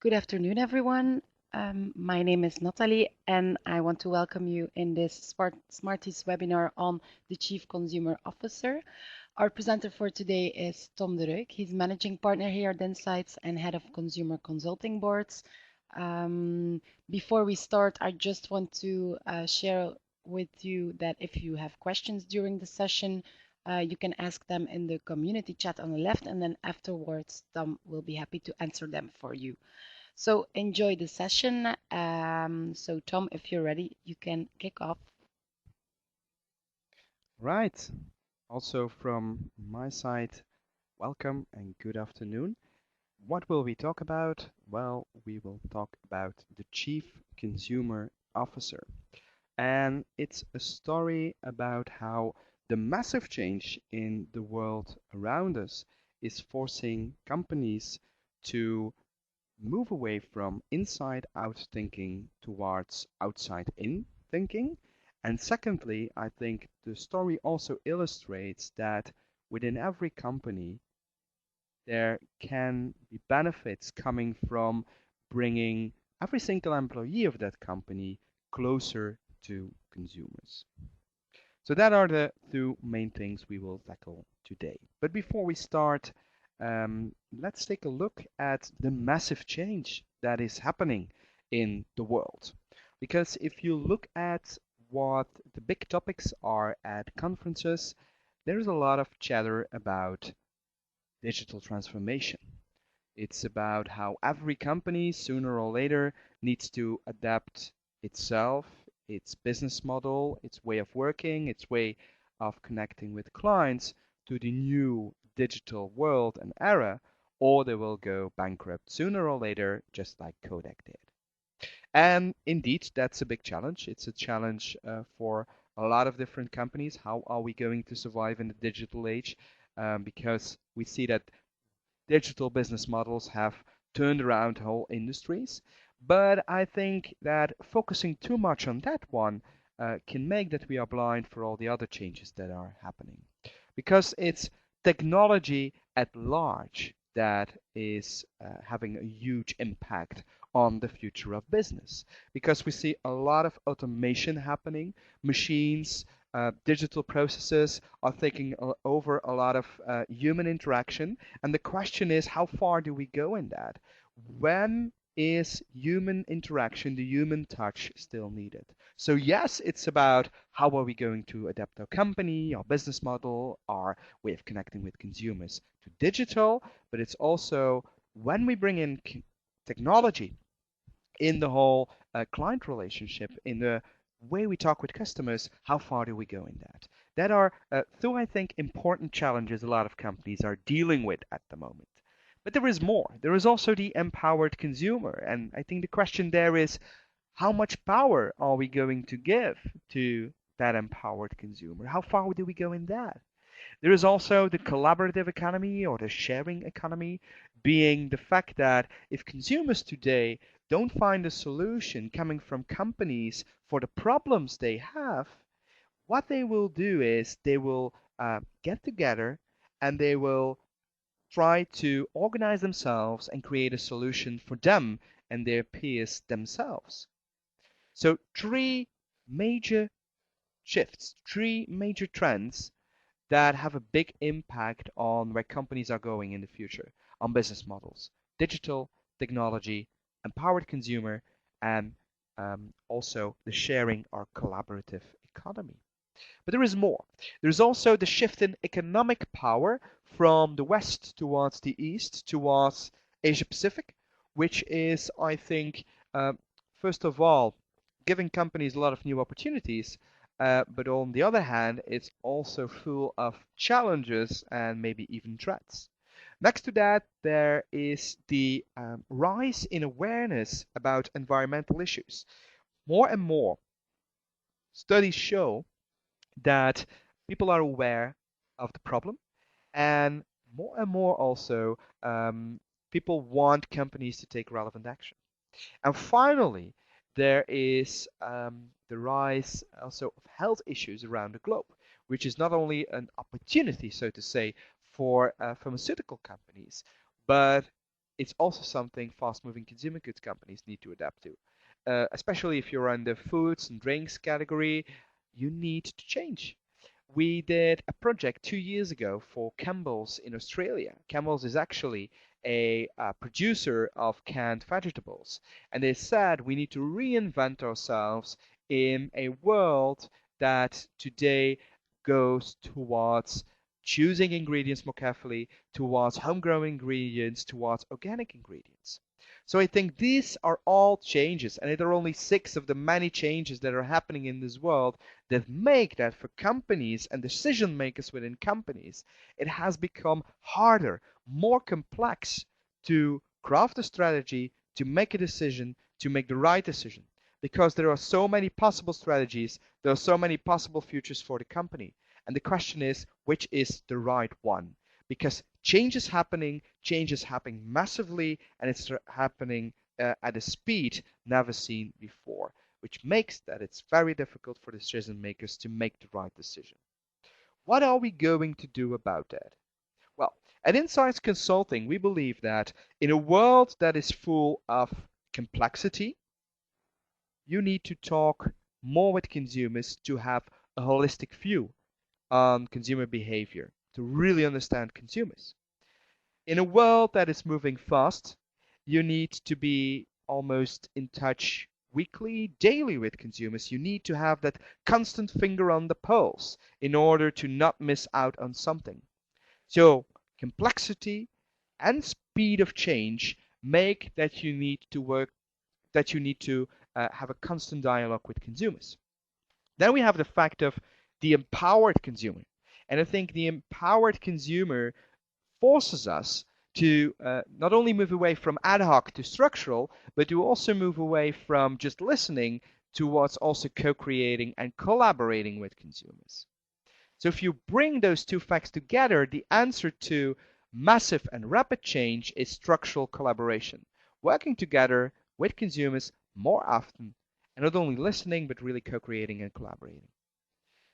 Good afternoon, everyone. My name is Natalie, and I want to welcome you in this Smartees webinar on the Chief Consumer Officer. Our presenter for today is Tom De Ruyck. He's Managing Partner here at Insights and Head of Consumer Consulting Boards. Before we start, I just want to share with you that if you have questions during the session, you can ask them in the community chat on the left, and then afterwards, Tom will be happy to answer them for you. So enjoy the session. So Tom, if you're ready, you can kick off. Right. Also from my side, welcome and good afternoon. What will we talk about? Well, we will talk about the Chief Consumer Officer. And it's a story about how the massive change in the world around us is forcing companies to move away from inside out thinking towards outside in thinking. And secondly, I think the story also illustrates that within every company, there can be benefits coming from bringing every single employee of that company closer to consumers. So that are the two main things we will tackle today. But before we start, let's take a look at the massive change that is happening in the world. Because if you look at what the big topics are at conferences, there's a lot of chatter about digital transformation. It's about how every company sooner or later needs to adapt itself, its business model, its way of working, its way of connecting with clients to the new digital world and era, or they will go bankrupt sooner or later, just like Kodak did. And indeed, that's a big challenge. It's a challenge for a lot of different companies. How are we going to survive in the digital age? Because we see that digital business models have turned around whole industries. But I think that focusing too much on that one can make that we are blind for all the other changes that are happening. Because it's technology at large that is having a huge impact on the future of business. Because we see a lot of automation happening, machines, digital processes are taking over a lot of human interaction. And the question is, how far do we go in that? When is human interaction, the human touch, still needed? So yes, it's about how are we going to adapt our company, our business model, our way of connecting with consumers to digital, but it's also when we bring in technology in the whole client relationship, in the way we talk with customers, how far do we go in that? That are, though I think, important challenges a lot of companies are dealing with at the moment. But there is more. There is also the empowered consumer. And I think the question there is, how much power are we going to give to that empowered consumer? How far do we go in that? There is also the collaborative economy or the sharing economy, being the fact that if consumers today don't find a solution coming from companies for the problems they have, what they will do is they will get together and they will try to organize themselves and create a solution for them and their peers themselves. So three major shifts, three major trends that have a big impact on where companies are going in the future, on business models, digital, technology, empowered consumer, and also the sharing or collaborative economy. But there is more. There's also the shift in economic power from the West towards the East, towards Asia Pacific, which is, I think, first of all, giving companies a lot of new opportunities, but on the other hand, it's also full of challenges and maybe even threats. Next to that, there is the rise in awareness about environmental issues. More and more studies show that people are aware of the problem, and more also, people want companies to take relevant action. And finally, there is the rise also of health issues around the globe, which is not only an opportunity, so to say, for pharmaceutical companies, but it's also something fast-moving consumer goods companies need to adapt to. Especially if you're in the foods and drinks category, you need to change. We did a project 2 years ago for Campbell's in Australia. Campbell's is actually a producer of canned vegetables, and they said we need to reinvent ourselves in a world that today goes towards choosing ingredients more carefully, towards homegrown ingredients, towards organic ingredients. So I think these are all changes, and there are only 6 of the many changes that are happening in this world that make that for companies and decision makers within companies, it has become harder, more complex to craft a strategy, to make a decision, to make the right decision. Because there are so many possible strategies, there are so many possible futures for the company. And the question is, which is the right one? Because change is happening massively, and it's happening at a speed never seen before, which makes that it's very difficult for decision makers to make the right decision. What are we going to do about that? Well, at Insights Consulting, we believe that in a world that is full of complexity, you need to talk more with consumers to have a holistic view on consumer behavior, to really understand consumers. In a world that is moving fast, you need to be almost in touch weekly, daily with consumers. You need to have that constant finger on the pulse in order to not miss out on something. So complexity and speed of change make that you need to have a constant dialogue with consumers. Then we have the fact of the empowered consumer. And I think the empowered consumer forces us to not only move away from ad hoc to structural, but to also move away from just listening towards also co-creating and collaborating with consumers. So if you bring those two facts together, the answer to massive and rapid change is structural collaboration, working together with consumers more often, and not only listening, but really co-creating and collaborating.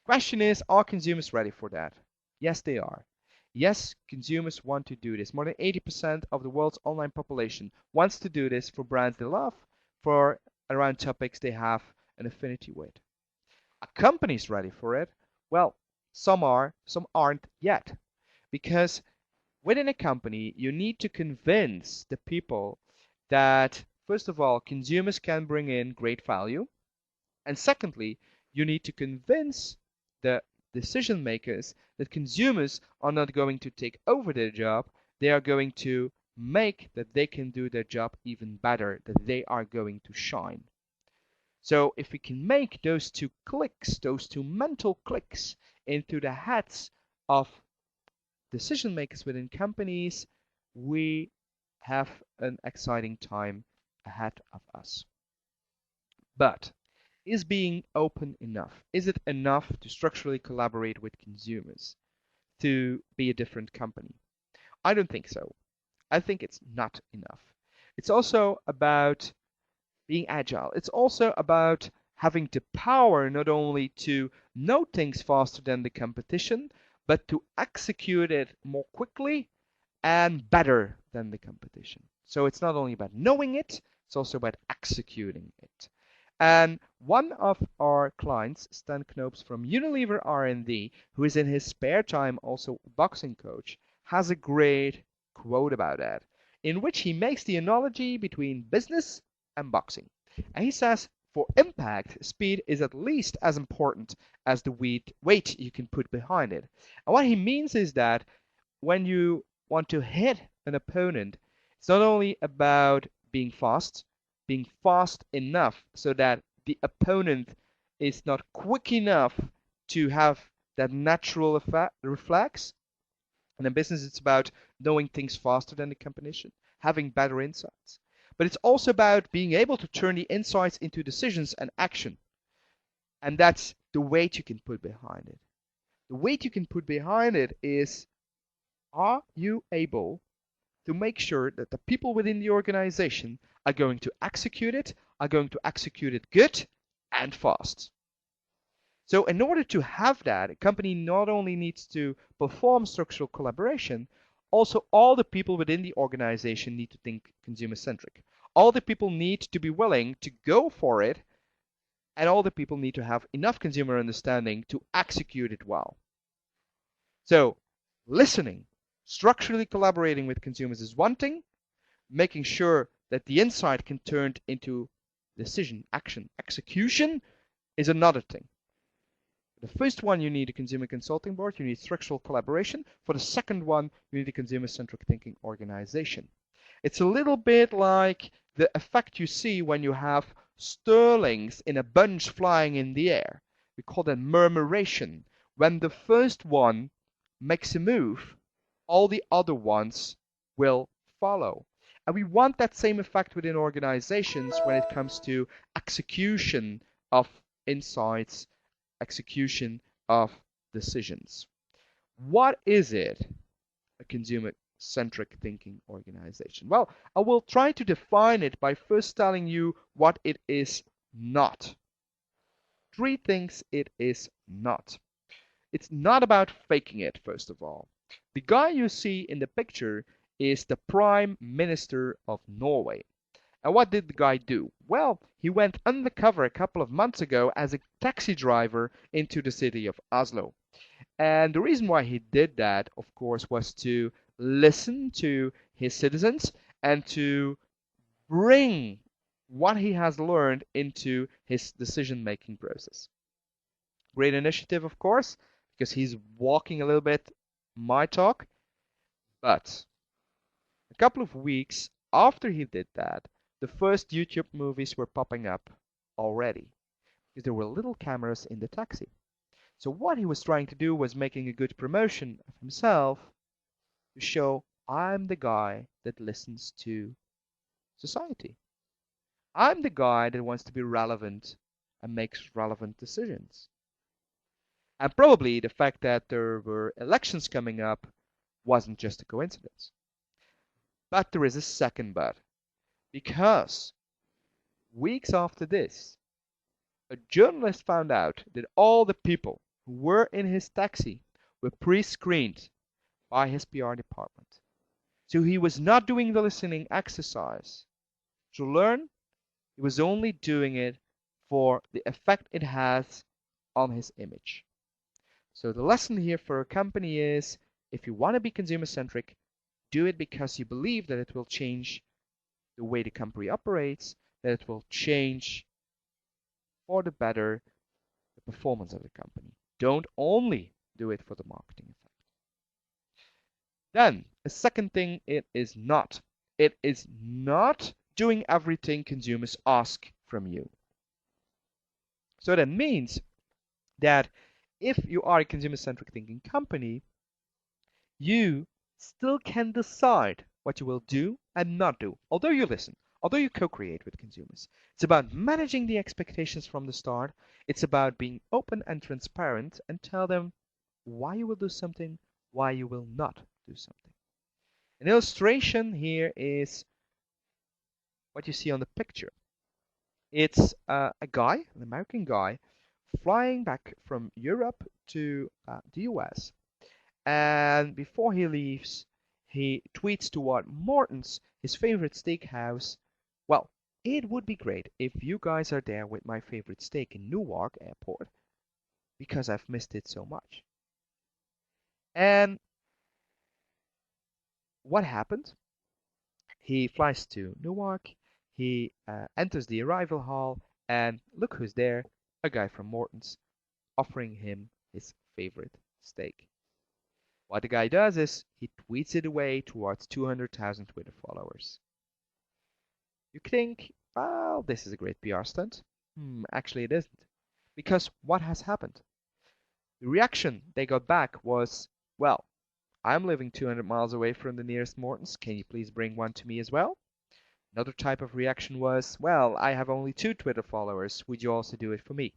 Question is, are consumers ready for that? Yes, they are. Yes, consumers want to do this. More than 80% of the world's online population wants to do this for brands they love, for around topics they have an affinity with. Are companies ready for it? Well, some are, some aren't yet. Because within a company, you need to convince the people that, first of all, consumers can bring in great value. And secondly, you need to convince the decision makers that consumers are not going to take over their job, they are going to make that they can do their job even better, that they are going to shine. So if we can make those two clicks, those two mental clicks into the heads of decision makers within companies, we have an exciting time ahead of us. But is being open enough? Is it enough to structurally collaborate with consumers to be a different company? I don't think so. I think it's not enough. It's also about being agile. It's also about having the power not only to know things faster than the competition, but to execute it more quickly and better than the competition. So it's not only about knowing it, it's also about executing it. And one of our clients, Stan Knoops from Unilever R&D, who is in his spare time also a boxing coach, has a great quote about that, in which he makes the analogy between business and boxing. And he says, for impact, speed is at least as important as the weight you can put behind it. And what he means is that when you want to hit an opponent, it's not only about being fast enough so that the opponent is not quick enough to have that natural reflex. And in business, it's about knowing things faster than the competition, having better insights. But it's also about being able to turn the insights into decisions and action. And that's the weight you can put behind it. The weight you can put behind it is, are you able to make sure that the people within the organization are going to execute it, are going to execute it good and fast. So in order to have that, a company not only needs to perform structural collaboration, Also, all the people within the organization need to think consumer-centric. All the people need to be willing to go for it, and all the people need to have enough consumer understanding to execute it well. So, listening, structurally collaborating with consumers is one thing, making sure that the insight can turn into decision, action, execution is another thing. For the first one, you need a consumer consulting board, you need structural collaboration. For the second one, you need a consumer-centric thinking organization. It's a little bit like the effect you see when you have sterlings in a bunch flying in the air. We call that murmuration. When the first one makes a move, all the other ones will follow. And we want that same effect within organizations when it comes to execution of insights, execution of decisions. What is it, a consumer-centric thinking organization? Well, I will try to define it by first telling you what it is not. 3 things it is not. It's not about faking it, first of all. The guy you see in the picture is the Prime Minister of Norway. And what did the guy do? Well, he went undercover a couple of months ago as a taxi driver into the city of Oslo. And the reason why he did that, of course, was to listen to his citizens and to bring what he has learned into his decision-making process. Great initiative, of course, because he's walking a little bit my talk. But a couple of weeks after he did that, the first YouTube movies were popping up already because there were little cameras in the taxi. So what he was trying to do was making a good promotion of himself to show I'm the guy that listens to society. I'm the guy that wants to be relevant and makes relevant decisions. And probably the fact that there were elections coming up wasn't just a coincidence. But there is a second but. Because weeks after this, a journalist found out that all the people who were in his taxi were pre-screened by his PR department. So he was not doing the listening exercise to learn, he was only doing it for the effect it has on his image. So the lesson here for a company is, if you want to be consumer-centric, do it because you believe that it will change the way the company operates, that it will change for the better the performance of the company. Don't only do it for the marketing effect. Then, a second thing it is not. It is not doing everything consumers ask from you. So that means that if you are a consumer-centric thinking company, you still can decide what you will do and not do, although you listen, although you co-create with consumers. It's about managing the expectations from the start. It's about being open and transparent and tell them why you will do something, why you will not do something. An illustration here is what you see on the picture. It's a guy, an American guy, flying back from Europe to the US. And before he leaves, he tweets toward Morton's, his favorite steakhouse. Well, it would be great if you guys are there with my favorite steak in Newark Airport, because I've missed it so much. And what happened? He flies to Newark, he enters the arrival hall, and look who's there, a guy from Morton's, offering him his favorite steak. What the guy does is he tweets it away towards 200,000 Twitter followers. You think, well, this is a great PR stunt. Actually it isn't. Because what has happened? The reaction they got back was, well, I'm living 200 miles away from the nearest Morton's. Can you please bring one to me as well? Another type of reaction was, well, I have only 2 Twitter followers. Would you also do it for me?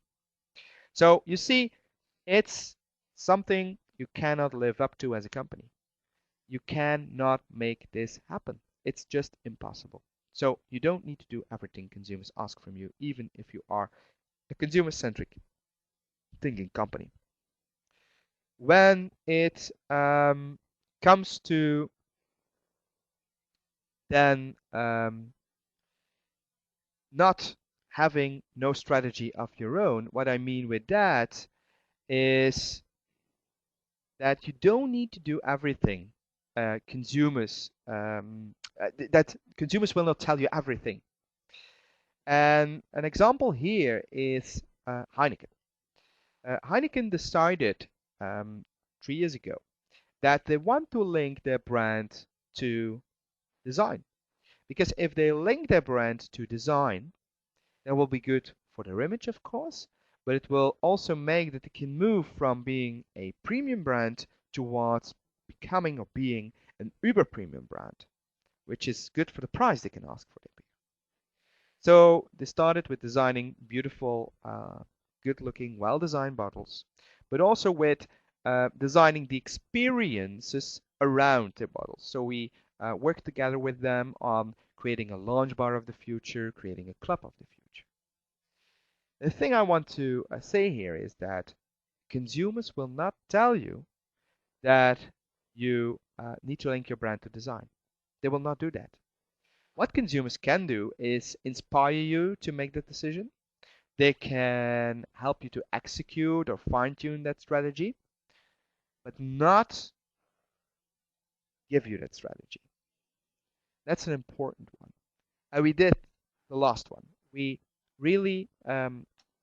So you see, it's something you cannot live up to as a company. You cannot make this happen. It's just impossible. So you don't need to do everything consumers ask from you, even if you are a consumer-centric thinking company. When it comes to than not having no strategy of your own. What I mean with that is that you don't need to do everything. That consumers will not tell you everything. And an example here is Heineken. Heineken decided 3 years ago that they want to link their brand to design. Because if they link their brand to design, that will be good for their image, of course, but it will also make that they can move from being a premium brand towards becoming or being an uber premium brand, which is good for the price they can ask for their beer. So they started with designing beautiful, good-looking, well-designed bottles, but also with designing the experiences around the bottles. So we worked together with them on creating a lounge bar of the future, creating a club of the future. The thing I want to say here is that consumers will not tell you that you need to link your brand to design. They will not do that. What consumers can do is inspire you to make that decision. They can help you to execute or fine-tune that strategy, but not give you that strategy. That's an important one. And we did the last one. We really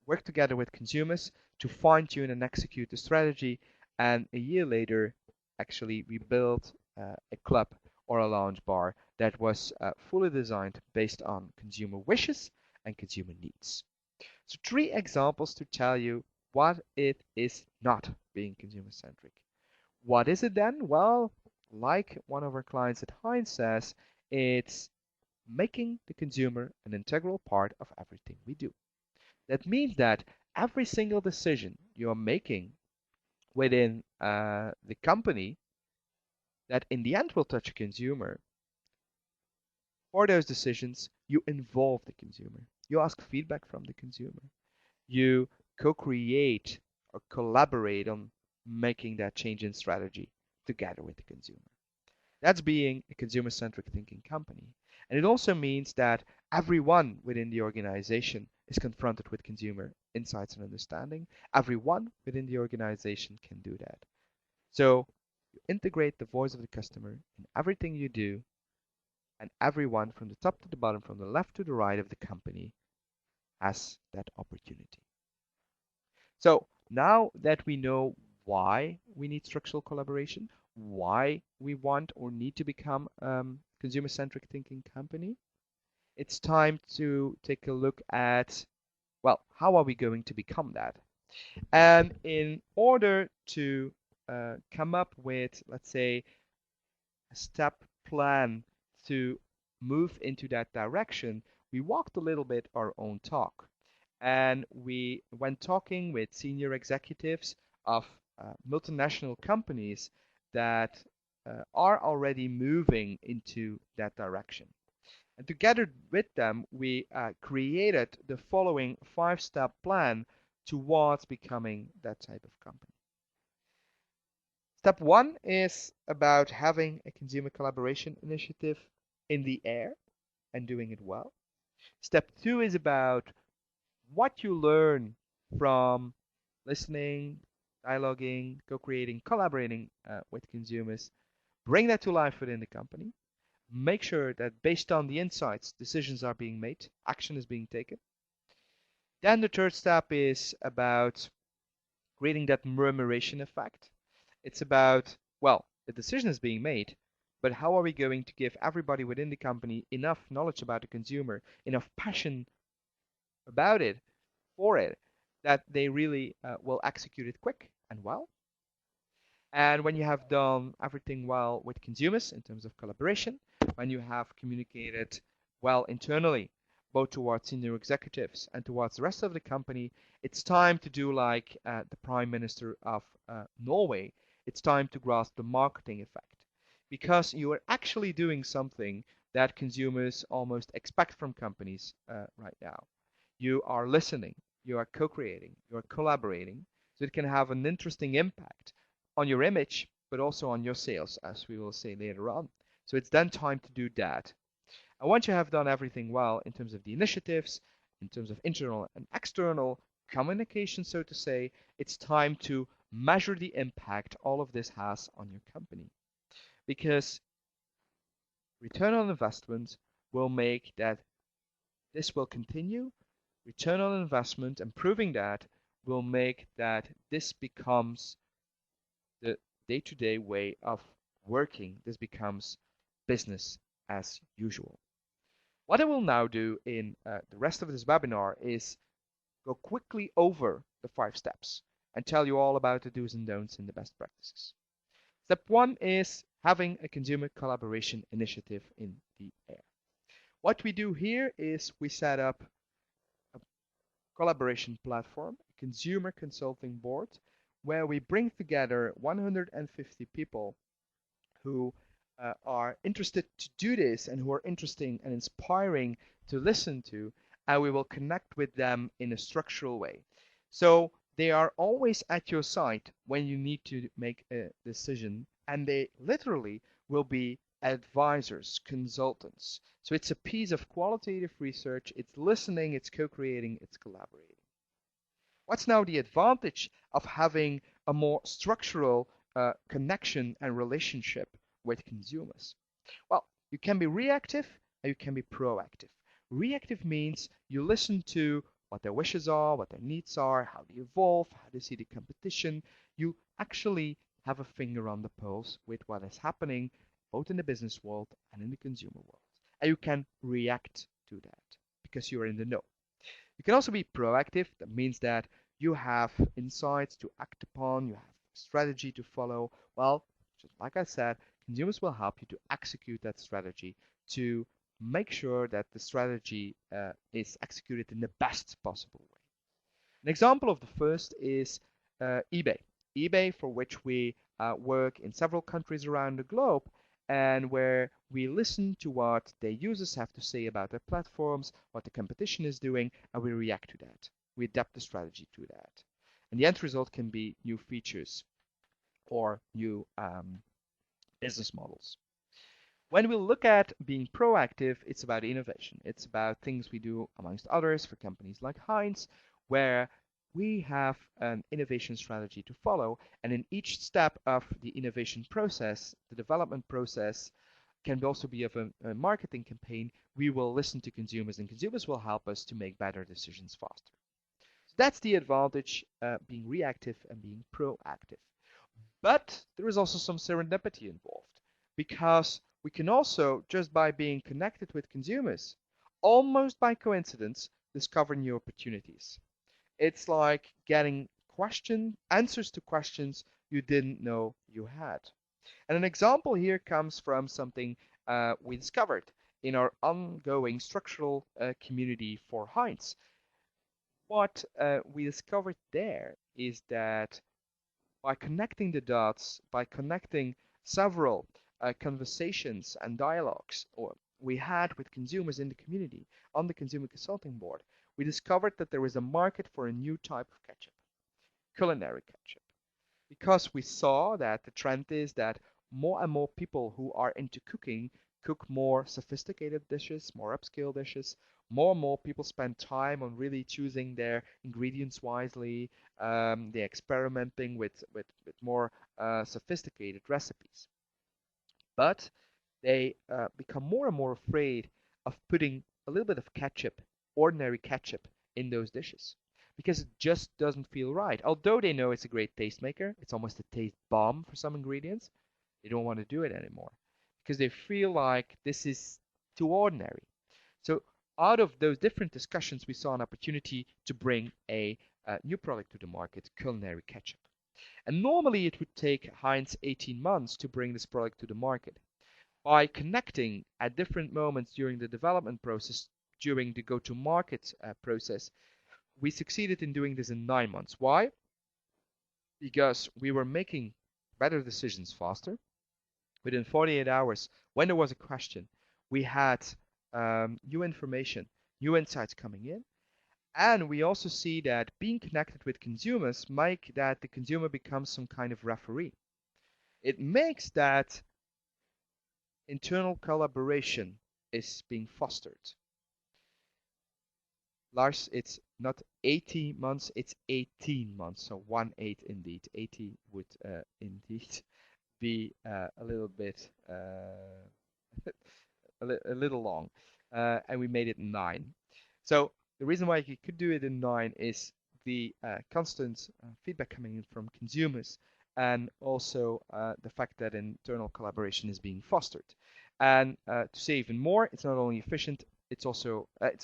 worked together with consumers to fine-tune and execute the strategy, and a year later, actually, we built a club or a lounge bar that was fully designed based on consumer wishes and consumer needs. So 3 examples to tell you what it is not being consumer-centric. What is it then? Well, like one of our clients at Heinz says, it's making the consumer an integral part of everything we do. That means that every single decision you are making within the company that in the end will touch a consumer, for those decisions, you involve the consumer. You ask feedback from the consumer. You co-create or collaborate on making that change in strategy together with the consumer. That's being a consumer-centric thinking company. And it also means that everyone within the organization is confronted with consumer insights and understanding. Everyone within the organization can do that. So you integrate the voice of the customer in everything you do, and everyone from the top to the bottom, from the left to the right of the company has that opportunity. So now that we know why we need structural collaboration, why we want or need to become consumer-centric thinking company, it's time to take a look at, well, how are we going to become that? And in order to come up with, let's say, a step plan to move into that direction, we walked a little bit our own talk. And we went talking with senior executives of multinational companies that are already moving into that direction. And together with them, we created the following 5-step plan towards becoming that type of company. Step 1 is about having a consumer collaboration initiative in the air and doing it well. Step 2 is about what you learn from listening, dialoguing, co-creating, collaborating with consumers. Bring that to life within the company. Make sure that based on the insights, decisions are being made, action is being taken. Then the third step is about creating that murmuration effect. It's about, well, the decision is being made, but how are we going to give everybody within the company enough knowledge about the consumer, enough passion about it, for it, that they really will execute it quick and well? And when you have done everything well with consumers in terms of collaboration, when you have communicated well internally, both towards senior executives and towards the rest of the company, it's time to do like the Prime Minister of Norway. It's time to grasp the marketing effect, because you are actually doing something that consumers almost expect from companies right now. You are listening, you are co-creating, you are collaborating, so it can have an interesting impact on your image, but also on your sales, as we will say later on. So it's then time to do that. And once you have done everything well in terms of the initiatives, in terms of internal and external communication, so to say, it's time to measure the impact all of this has on your company. Because return on investment will make that this will continue. Return on investment and proving that will make that this becomes the day-to-day way of working. This becomes business as usual. What I will now do in the rest of this webinar is go quickly over the 5 steps and tell you all about the do's and don'ts and the best practices. Step 1 is having a consumer collaboration initiative in the air. What we do here is we set up a collaboration platform, a consumer consulting board, where we bring together 150 people who are interested to do this and who are interesting and inspiring to listen to, and we will connect with them in a structural way. So they are always at your side when you need to make a decision, and they literally will be advisors, consultants. So it's a piece of qualitative research, it's listening, it's co-creating, it's collaborating. What's now the advantage of having a more structural connection and relationship with consumers? Well, you can be reactive and you can be proactive. Reactive means you listen to what their wishes are, what their needs are, how they evolve, how they see the competition. You actually have a finger on the pulse with what is happening both in the business world and in the consumer world. And you can react to that because you're in the know. You can also be proactive. That means that you have insights to act upon, you have strategy to follow. Well, just like I said, consumers will help you to execute that strategy to make sure that the strategy is executed in the best possible way. An example of the first is eBay. eBay, for which we work in several countries around the globe, and where we listen to what the users have to say about their platforms, what the competition is doing, and we react to that. We adapt the strategy to that. And the end result can be new features or new business models. When we look at being proactive, it's about innovation. It's about things we do, amongst others, for companies like Heinz, where we have an innovation strategy to follow, and in each step of the innovation process, the development process can also be of a marketing campaign. We will listen to consumers, and consumers will help us to make better decisions faster. So that's the advantage, being reactive and being proactive. But there is also some serendipity involved, because we can also, just by being connected with consumers, almost by coincidence, discover new opportunities. It's like getting answers to questions you didn't know you had. And an example here comes from something we discovered in our ongoing structural community for Heinz. What we discovered there is that by connecting the dots, by connecting several conversations and dialogues we had with consumers in the community on the Consumer Consulting Board, we discovered that there is a market for a new type of ketchup, culinary ketchup, because we saw that the trend is that more and more people who are into cooking cook more sophisticated dishes, more upscale dishes. More and more people spend time on really choosing their ingredients wisely. They're experimenting with more sophisticated recipes. But they become more and more afraid of putting a little bit of ketchup, ordinary ketchup, in those dishes because it just doesn't feel right. Although they know it's a great tastemaker, it's almost a taste bomb for some ingredients, they don't want to do it anymore because they feel like this is too ordinary. So out of those different discussions, we saw an opportunity to bring a new product to the market, culinary ketchup. And normally it would take Heinz 18 months to bring this product to the market. By connecting at different moments during the development process, during the go-to-market process, we succeeded in doing this in 9 months. Why? Because we were making better decisions faster. Within 48 hours, when there was a question, we had new information, new insights coming in. And we also see that being connected with consumers make that the consumer becomes some kind of referee. It makes that internal collaboration is being fostered. Lars, it's not 80 months, it's 18 months. So 1/8 indeed. 80 would indeed be a little bit a little long, and we made it 9. So the reason why you could do it in 9 is the constant feedback coming in from consumers, and also the fact that internal collaboration is being fostered. And to say even more, it's not only efficient, it's not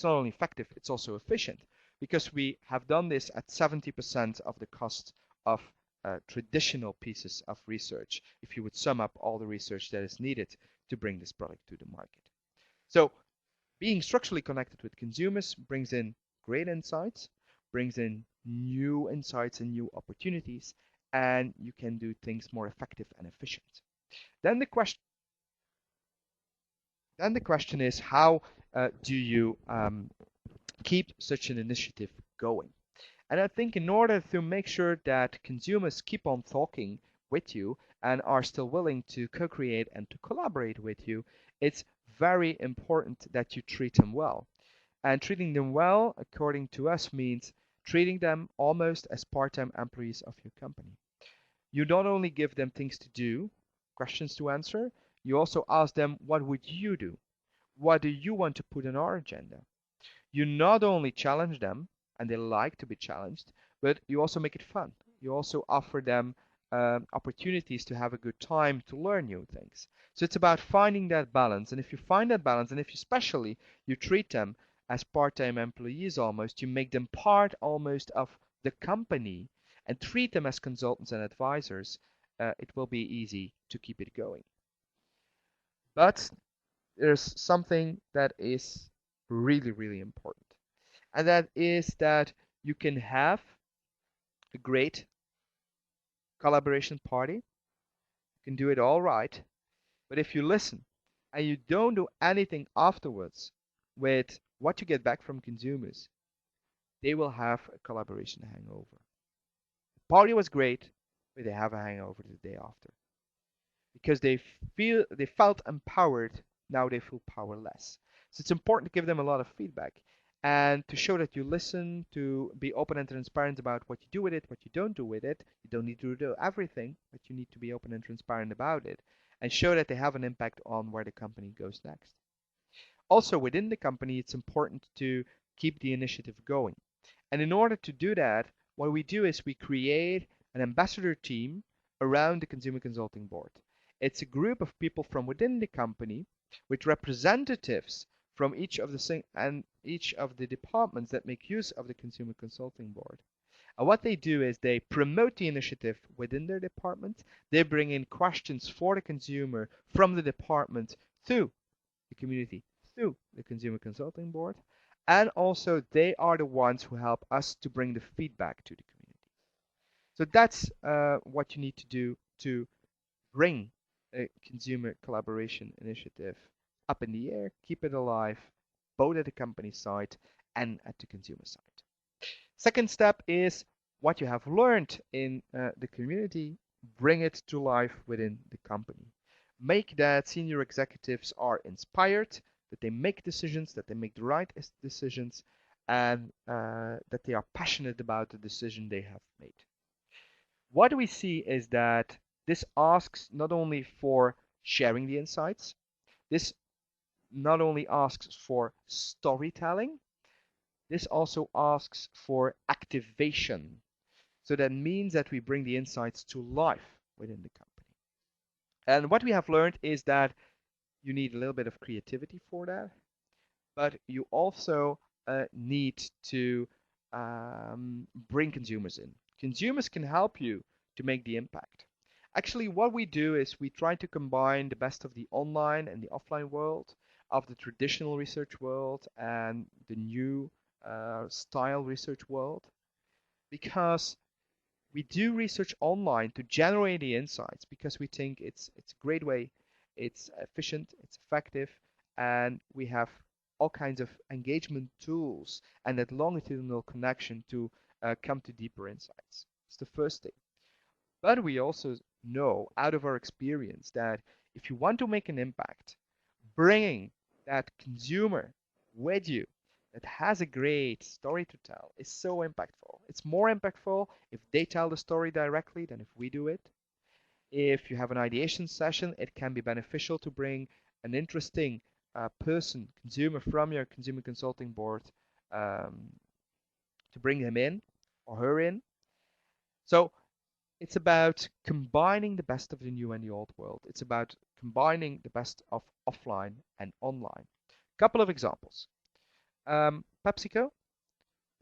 only effective, it's also efficient, because we have done this at 70% of the cost of traditional pieces of research, if you would sum up all the research that is needed to bring this product to the market. So being structurally connected with consumers brings in great insights, brings in new insights and new opportunities, and you can do things more effective and efficient. Then the question is, how do you keep such an initiative going? And I think in order to make sure that consumers keep on talking with you and are still willing to co-create and to collaborate with you, it's very important that you treat them well. And treating them well, according to us, means treating them almost as part-time employees of your company. You not only give them things to do, questions to answer, you also ask them, what would you do? What do you want to put on our agenda? You not only challenge them, and they like to be challenged, but you also make it fun. You also offer them opportunities to have a good time, to learn new things. So it's about finding that balance. And if you find that balance, and if you especially you treat them as part-time employees almost, you make them part almost of the company and treat them as consultants and advisors, it will be easy to keep it going. But there's something that is really, really important. And that is that you can have a great collaboration party. You can do it all right. But if you listen and you don't do anything afterwards with what you get back from consumers, they will have a collaboration hangover. The party was great, but they have a hangover the day after. Because they felt empowered, now they feel powerless. So it's important to give them a lot of feedback and to show that you listen, to be open and transparent about what you do with it, what you don't do with it. You don't need to do everything, but you need to be open and transparent about it and show that they have an impact on where the company goes next. Also, within the company, it's important to keep the initiative going. And in order to do that, what we do is we create an ambassador team around the Consumer Consulting Board. It's a group of people from within the company with representatives from each of the departments that make use of the Consumer Consulting Board. And what they do is they promote the initiative within their department. They bring in questions for the consumer from the department to the community through the Consumer Consulting Board. And also they are the ones who help us to bring the feedback to the community. So that's what you need to do to bring a consumer collaboration initiative up in the air, keep it alive, both at the company side and at the consumer side. Second step is what you have learned in the community, bring it to life within the company. Make that senior executives are inspired, that they make decisions, that they make the right decisions, and that they are passionate about the decision they have made. What we see is that this asks not only for sharing the insights, this not only asks for storytelling, this also asks for activation. So that means that we bring the insights to life within the company. And what we have learned is that you need a little bit of creativity for that, but you also need to bring consumers in. Consumers can help you to make the impact. Actually, what we do is we try to combine the best of the online and the offline world, of the traditional research world and the new style research world, because we do research online to generate the insights because we think it's a great way, it's efficient, it's effective, and we have all kinds of engagement tools and that longitudinal connection to come to deeper insights. It's the first thing. But we also know out of our experience that if you want to make an impact, bringing that consumer with you that has a great story to tell is so impactful. It's more impactful if they tell the story directly than if we do it. If you have an ideation session, it can be beneficial to bring an interesting person, consumer from your consumer consulting board, um, to bring him in or her in. So it's about combining the best of the new and the old world. It's about combining the best of offline and online. Couple of examples. PepsiCo.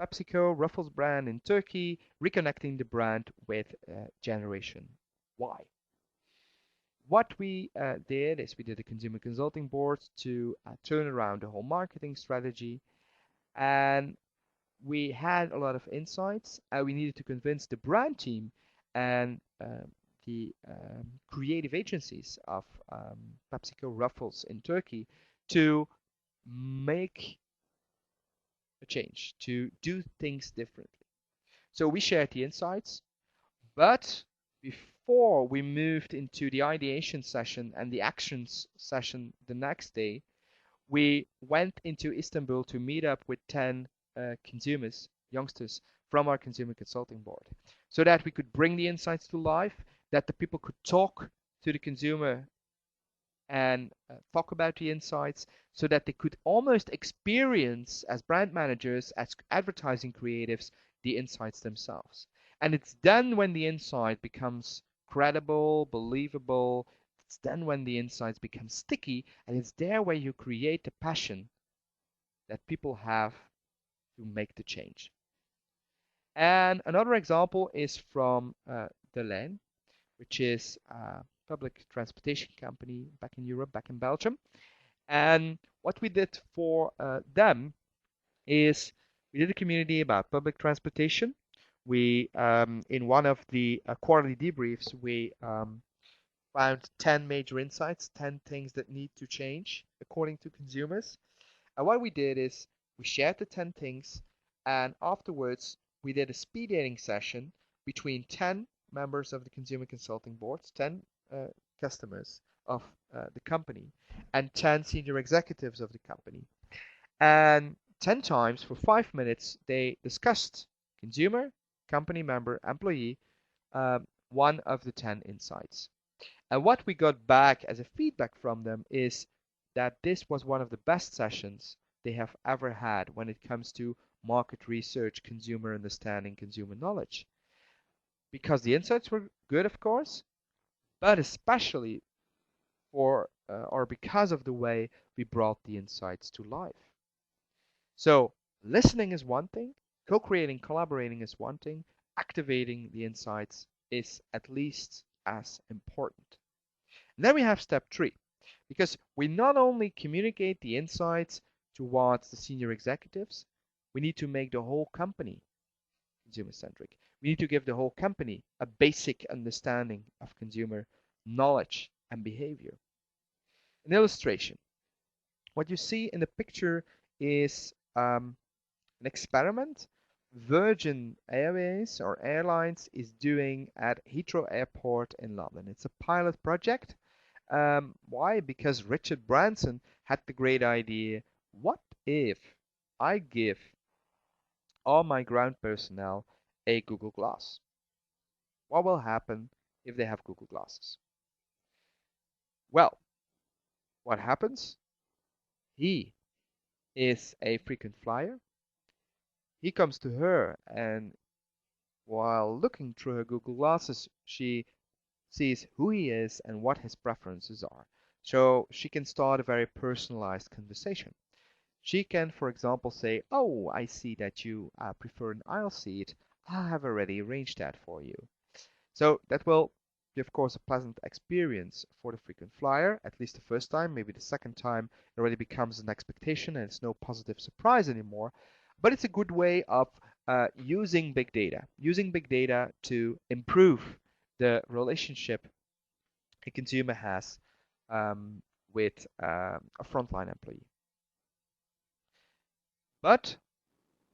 PepsiCo, Ruffles brand in Turkey, reconnecting the brand with Generation Y. What we did is we did a consumer consulting board to turn around the whole marketing strategy, and we had a lot of insights. We needed to convince the brand team and the creative agencies of PepsiCo Ruffles in Turkey to make a change, to do things differently. So we shared the insights, but before we moved into the ideation session and the actions session the next day, we went into Istanbul to meet up with 10 consumers, youngsters from our consumer consulting board, so that we could bring the insights to life, that the people could talk to the consumer and talk about the insights, so that they could almost experience as brand managers, as advertising creatives, the insights themselves. And it's then when the insight becomes credible, believable, it's then when the insights become sticky, and it's there where you create the passion that people have to make the change. And another example is from De Lijn, which is a public transportation company back in Europe, back in Belgium. And what we did for them is we did a community about public transportation. We, in one of the quarterly debriefs, we found 10 major insights, 10 things that need to change according to consumers. And what we did is we shared the 10 things, and afterwards we did a speed dating session between 10 members of the consumer consulting boards, 10 customers of the company, and 10 senior executives of the company. And 10 times for 5 minutes they discussed consumer, company member, employee, one of the 10 insights. And what we got back as a feedback from them is that this was one of the best sessions they have ever had when it comes to market research, consumer understanding, consumer knowledge. Because the insights were good, of course, but especially for or because of the way we brought the insights to life. So listening is one thing, co-creating, collaborating is one thing, activating the insights is at least as important. And then we have step 3, because we not only communicate the insights towards the senior executives, we need to make the whole company consumer-centric. We need to give the whole company a basic understanding of consumer knowledge and behavior. An illustration. What you see in the picture is an experiment Virgin Airways or Airlines is doing at Heathrow Airport in London. It's a pilot project. Why? Because Richard Branson had the great idea, what if I give all my ground personnel a Google Glass? What will happen if they have Google Glasses? Well, what happens? He is a frequent flyer. He comes to her, and while looking through her Google Glasses, she sees who he is and what his preferences are. So she can start a very personalized conversation. She can, for example, say, oh, I see that you prefer an aisle seat. I have already arranged that for you. So that will be, of course, a pleasant experience for the frequent flyer, at least the first time. Maybe the second time it already becomes an expectation and it's no positive surprise anymore. But it's a good way of using big data to improve the relationship a consumer has with a frontline employee. But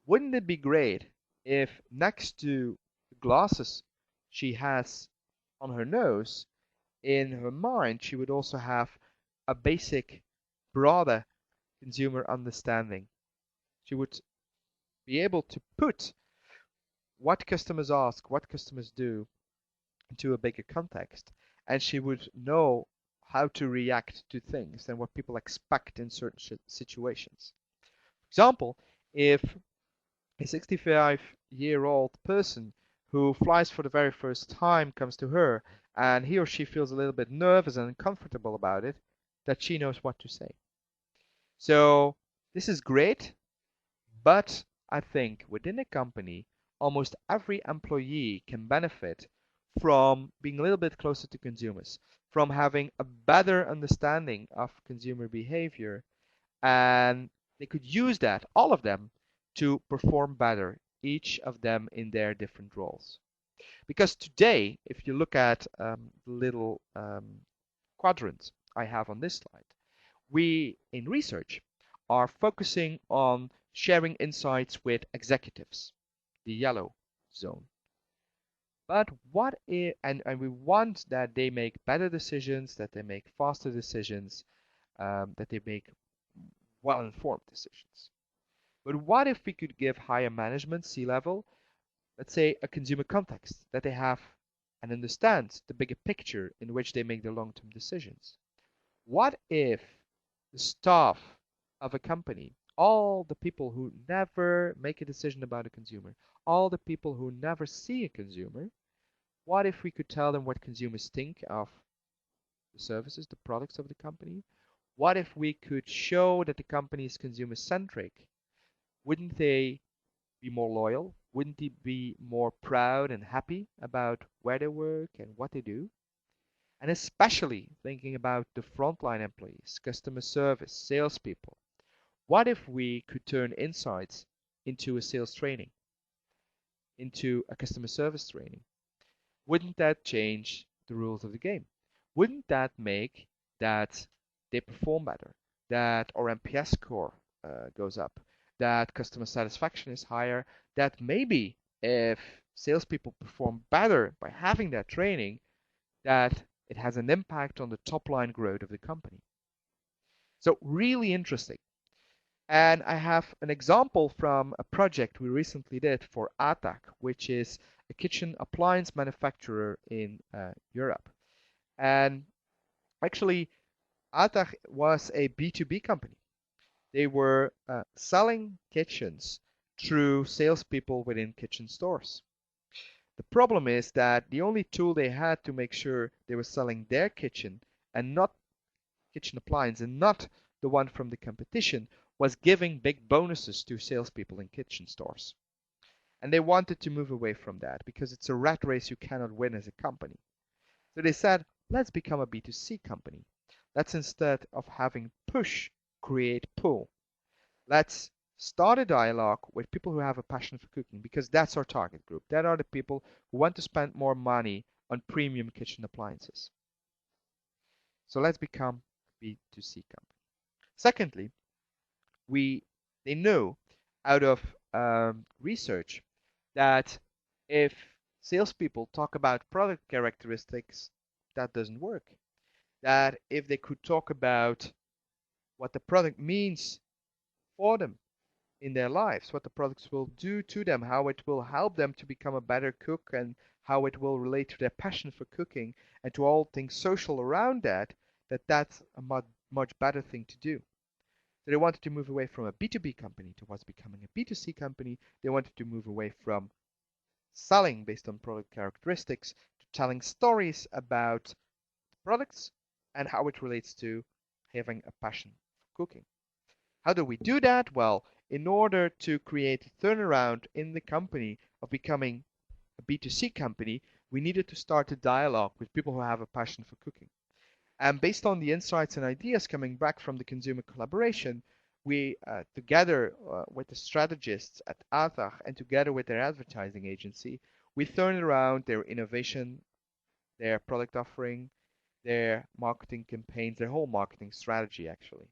wouldn't it be great if next to the glasses she has on her nose, in her mind she would also have a basic, broader consumer understanding. She would be able to put what customers ask, what customers do into a bigger context, and she would know how to react to things and what people expect in certain situations. For example, if a 65-year-old person who flies for the very first time comes to her and he or she feels a little bit nervous and uncomfortable about it, that she knows what to say. So this is great, but I think within a company, almost every employee can benefit from being a little bit closer to consumers, from having a better understanding of consumer behavior, and they could use that, all of them, to perform better, each of them in their different roles. Because today, if you look at the little quadrant I have on this slide, we in research are focusing on sharing insights with executives, the yellow zone. But what if, and we want that they make better decisions, that they make faster decisions, that they make well-informed decisions. But what if we could give higher management, C-level, let's say a consumer context, that they have and understand the bigger picture in which they make their long-term decisions? What if the staff of a company, all the people who never make a decision about a consumer, all the people who never see a consumer, what if we could tell them what consumers think of the services, the products of the company? What if we could show that the company is consumer-centric? Wouldn't they be more loyal? Wouldn't they be more proud and happy about where they work and what they do? And especially thinking about the frontline employees, customer service, salespeople. What if we could turn insights into a sales training, into a customer service training? Wouldn't that change the rules of the game? Wouldn't that make that they perform better, that our NPS score goes up, that customer satisfaction is higher, that maybe if salespeople perform better by having that training, that it has an impact on the top line growth of the company. So really interesting. And I have an example from a project we recently did for ATAC, which is a kitchen appliance manufacturer in Europe. And actually, ATAC was a B2B company. They were selling kitchens through salespeople within kitchen stores. The problem is that the only tool they had to make sure they were selling their kitchen and not kitchen appliance and not the one from the competition was giving big bonuses to salespeople in kitchen stores. And they wanted to move away from that because it's a rat race you cannot win as a company. So they said, let's become a B2C company. Let's, instead of having push, create pull. Let's start a dialogue with people who have a passion for cooking, because that's our target group. That are the people who want to spend more money on premium kitchen appliances. So let's become a B2C company. Secondly, they know out of research that if salespeople talk about product characteristics, that doesn't work. That if they could talk about what the product means for them in their lives, what the products will do to them, how it will help them to become a better cook, and how it will relate to their passion for cooking and to all things social around that, that's a much better thing to do. So they wanted to move away from a B2B company towards becoming a B2C company. They wanted to move away from selling based on product characteristics to telling stories about products and how it relates to having a passion for cooking. How do we do that? Well, in order to create a turnaround in the company of becoming a B2C company, we needed to start a dialogue with people who have a passion for cooking. And based on the insights and ideas coming back from the consumer collaboration, we, together with the strategists at ATAG and together with their advertising agency, we turned around their innovation, their product offering, their marketing campaigns, their whole marketing strategy actually.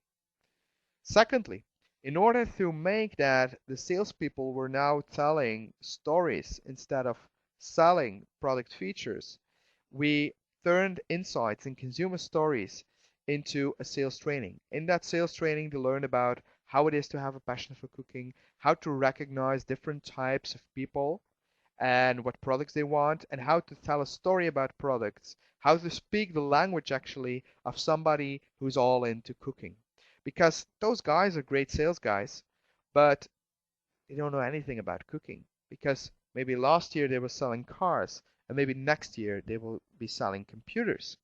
Secondly, in order to make that the salespeople were now telling stories instead of selling product features, we turned insights and consumer stories into a sales training. In that sales training, they learn about how it is to have a passion for cooking, how to recognize different types of people and what products they want, and how to tell a story about products, how to speak the language actually of somebody who's all into cooking. Because those guys are great sales guys, but they don't know anything about cooking. Because maybe last year they were selling cars, and maybe next year they will be selling computers.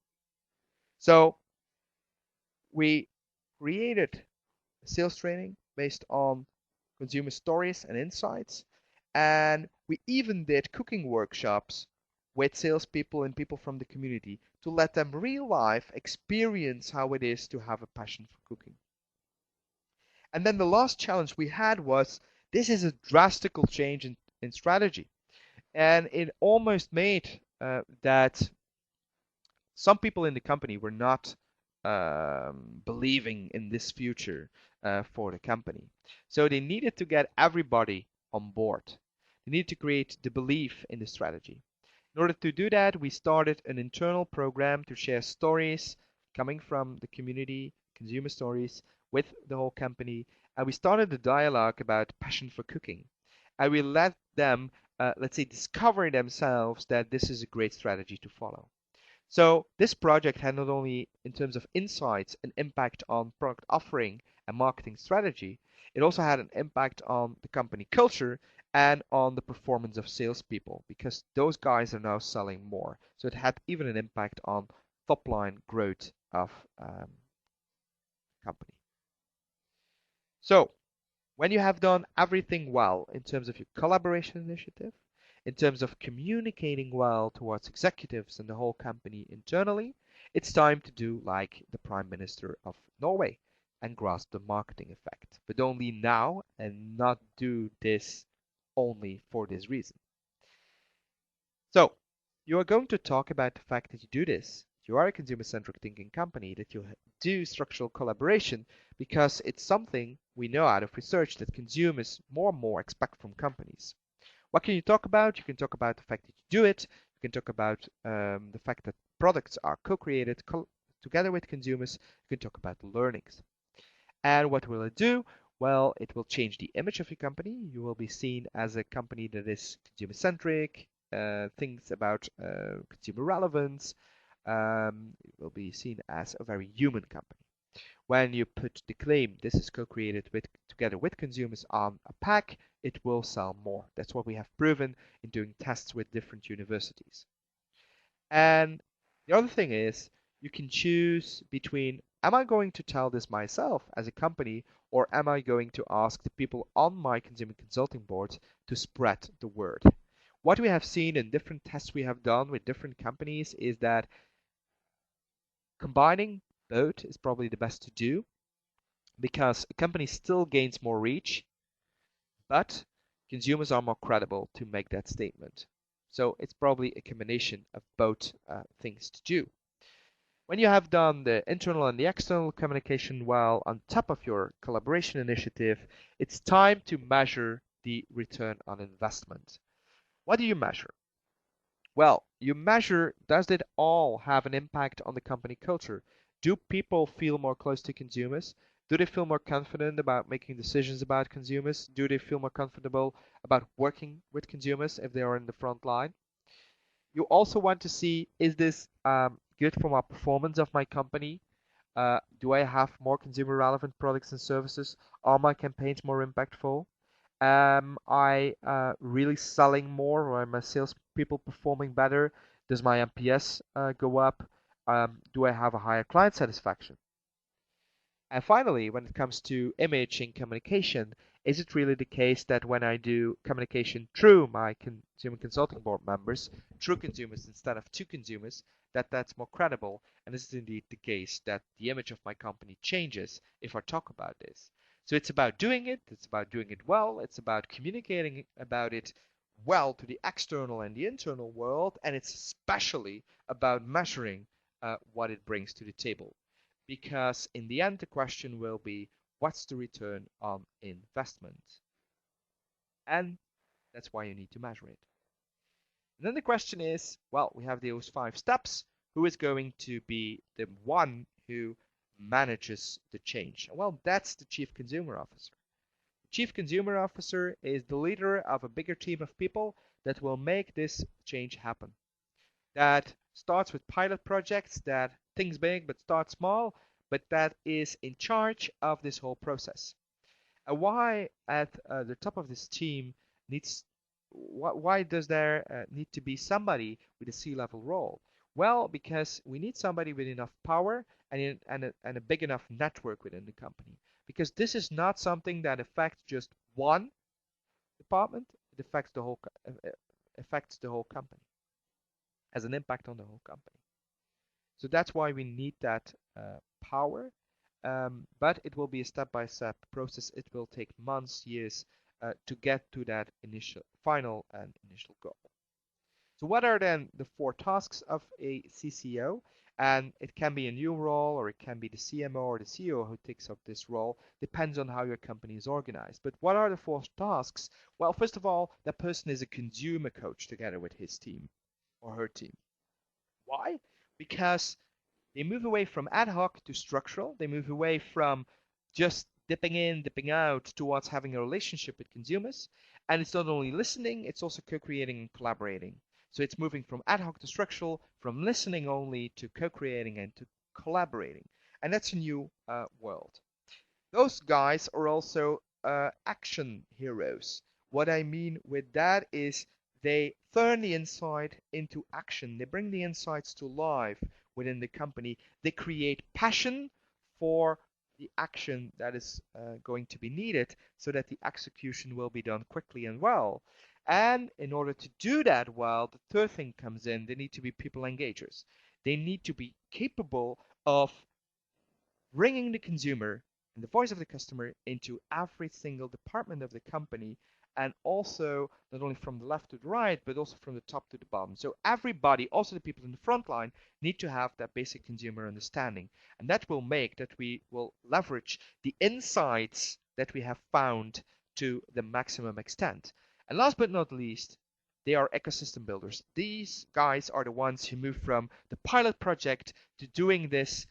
So we created a sales training based on consumer stories and insights. And we even did cooking workshops with salespeople and people from the community to let them real life experience how it is to have a passion for cooking. And then the last challenge we had was this is a drastical change in strategy. And it almost made that some people in the company were not believing in this future for the company. So they needed to get everybody on board. They needed to create the belief in the strategy. In order to do that, we started an internal program to share stories coming from the community, consumer stories, with the whole company. And we started a dialogue about passion for cooking. And we let them, let's say, discover themselves that this is a great strategy to follow. So this project had not only in terms of insights an impact on product offering and marketing strategy, it also had an impact on the company culture and on the performance of salespeople because those guys are now selling more. So it had even an impact on top line growth of company. So when you have done everything well in terms of your collaboration initiative, in terms of communicating well towards executives and the whole company internally, it's time to do like the Prime Minister of Norway and grasp the marketing effect. But only now and not do this only for this reason. So, you are going to talk about the fact that you do this. You are a consumer-centric thinking company, that you do structural collaboration because it's something we know out of research that consumers more and more expect from companies. What can you talk about? You can talk about the fact that you do it. You can talk about the fact that products are co-created together with consumers. You can talk about the learnings. And what will it do? Well, it will change the image of your company. You will be seen as a company that is consumer-centric, thinks about consumer relevance. It will be seen as a very human company. When you put the claim this is co-created together with consumers on a pack, it will sell more. That's what we have proven in doing tests with different universities. And the other thing is you can choose between am I going to tell this myself as a company or am I going to ask the people on my consumer consulting board to spread the word? What we have seen in different tests we have done with different companies is that combining both is probably the best to do because a company still gains more reach, but consumers are more credible to make that statement. So it's probably a combination of both things to do. When you have done the internal and the external communication well on top of your collaboration initiative, it's time to measure the return on investment. What do you measure? Well, you measure, does it all have an impact on the company culture? Do people feel more close to consumers? Do they feel more confident about making decisions about consumers? Do they feel more comfortable about working with consumers if they are in the front line? You also want to see, is this good for my performance of my company? Do I have more consumer relevant products and services? Are my campaigns more impactful? Am I really selling more, or are my salespeople performing better? Does my NPS go up? Do I have a higher client satisfaction? And finally, when it comes to image and communication, is it really the case that when I do communication through my consumer consulting board members, through consumers instead of to consumers, that that's more credible? And is it indeed the case that the image of my company changes if I talk about this? So it's about doing it, it's about doing it well, it's about communicating about it well to the external and the internal world, and it's especially about measuring what it brings to the table. Because in the end, the question will be, what's the return on investment? And that's why you need to measure it. And then the question is, well, we have those 5 steps. Who is going to be the one who manages the change? Well, that's the Chief Consumer Officer. The Chief Consumer Officer is the leader of a bigger team of people that will make this change happen. That starts with pilot projects, that thinks big but starts small, but that is in charge of this whole process. Why at the top of this team needs why does there need to be somebody with a C-level role? Well, because we need somebody with enough power and a big enough network within the company. Because this is not something that affects just one department, it affects the whole company, has an impact on the whole company. So that's why we need that power, but it will be a step-by-step process. It will take months, years to get to that final and initial goal. So what are then the 4 tasks of a CCO? And it can be a new role, or it can be the CMO or the CEO who takes up this role. Depends on how your company is organized. But what are the 4 tasks? Well, first of all, that person is a consumer coach together with his team or her team. Why? Because they move away from ad hoc to structural. They move away from just dipping in, dipping out towards having a relationship with consumers. And it's not only listening, it's also co-creating and collaborating. So it's moving from ad hoc to structural, from listening only to co-creating and to collaborating. And that's a new world. Those guys are also action heroes. What I mean with that is they turn the insight into action. They bring the insights to life within the company. They create passion for the action that is going to be needed so that the execution will be done quickly and well. And in order to do that well, the third thing comes in. They need to be people engagers. They need to be capable of bringing the consumer and the voice of the customer into every single department of the company, and also not only from the left to the right, but also from the top to the bottom. So everybody, also the people in the front line, need to have that basic consumer understanding. And that will make that we will leverage the insights that we have found to the maximum extent. And last but not least, they are ecosystem builders. These guys are the ones who move from the pilot project to doing this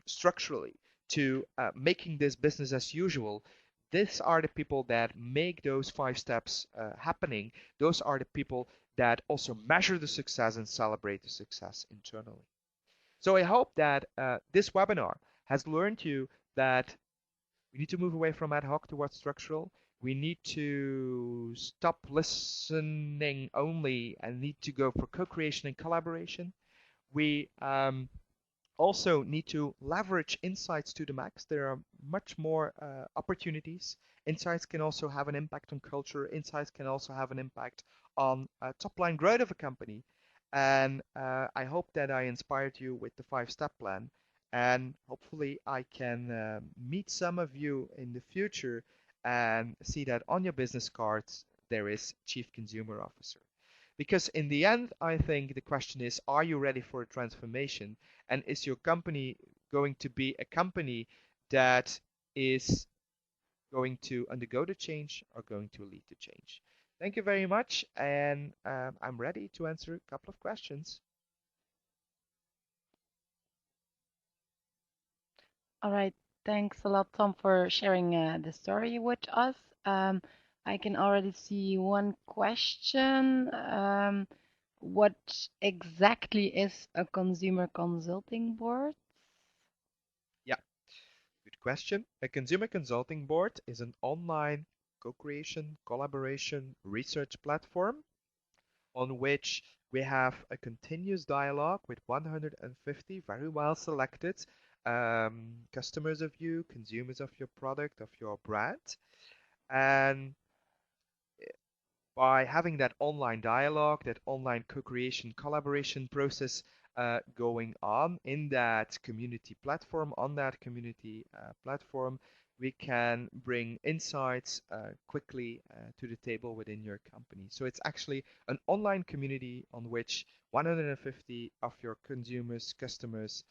structurally, to making this business as usual. These are the people that make those 5 steps happening. Those are the people that also measure the success and celebrate the success internally. So I hope that this webinar has learned you that we need to move away from ad hoc towards structural. We need to stop listening only and need to go for co-creation and collaboration. We also need to leverage insights to the max. There are much more opportunities. Insights can also have an impact on culture. Insights can also have an impact on top line growth of a company. And I hope that I inspired you with the 5-step plan. And hopefully I can meet some of you in the future and see that on your business cards there is Chief Consumer Officer. Because in the end, I think the question is, are you ready for a transformation? And is your company going to be a company that is going to undergo the change or going to lead the change? Thank you very much, and I'm ready to answer a couple of questions. All right. Thanks a lot, Tom, for sharing the story with us. I can already see one question. What exactly is a consumer consulting board? Yeah, good question. A consumer consulting board is an online co-creation, collaboration, research platform on which we have a continuous dialogue with 150 very well selected customers of you, consumers of your product, of your brand. And by having that online dialogue, that online co-creation, collaboration process going on in that community platform, on that community platform, we can bring insights quickly to the table within your company. So it's actually an online community on which 150 of your consumers, customers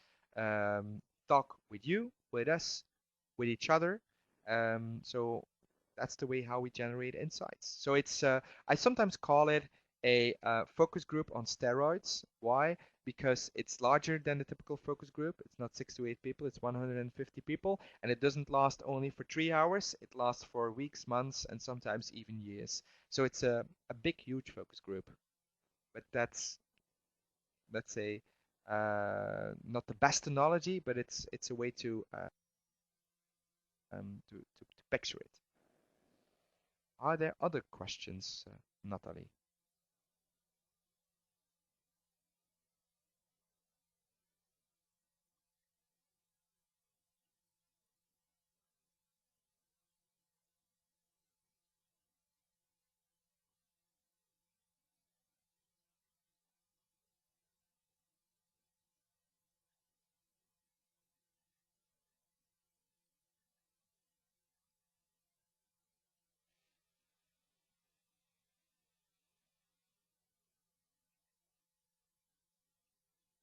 talk with you, with us, with each other. So that's the way how we generate insights. So it's I sometimes call it a focus group on steroids. Why? because it's larger than the typical focus group. It's not 6 to 8 people, it's 150 people, and it doesn't last only for 3 hours. It lasts for weeks, months, and sometimes even years. So it's a big, huge focus group. But that's, let's say, not the best analogy, but it's a way to picture it. Are there other questions, Natalie?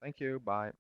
Thank you. Bye.